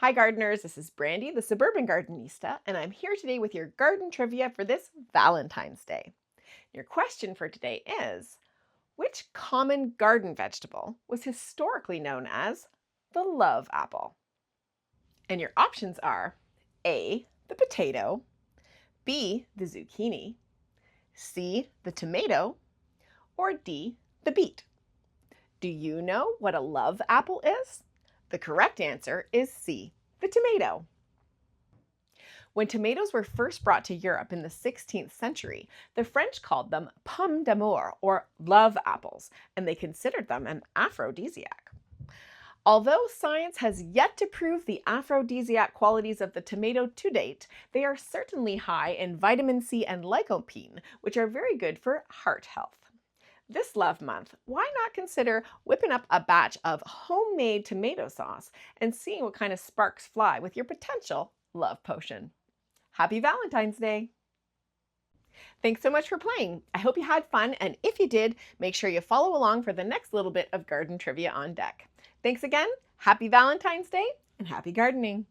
Hi gardeners, this is Brandy, the Suburban Gardenista, and I'm here today with your garden trivia for this Valentine's Day. Your question for today is, which common garden vegetable was historically known as the love apple? And your options are A, the potato, B, the zucchini, C, the tomato, or D, the beet. Do you know what a love apple is? The correct answer is C, the tomato. When tomatoes were first brought to Europe in the 16th century, the French called them pommes d'amour, or love apples, and they considered them an aphrodisiac. Although science has yet to prove the aphrodisiac qualities of the tomato to date, they are certainly high in vitamin C and lycopene, which are very good for heart health. This love month, why not consider whipping up a batch of homemade tomato sauce and seeing what kind of sparks fly with your potential love potion? Happy Valentine's Day! Thanks so much for playing. I hope you had fun, and if you did, make sure you follow along for the next little bit of garden trivia on deck. Thanks again, happy Valentine's Day, and happy gardening!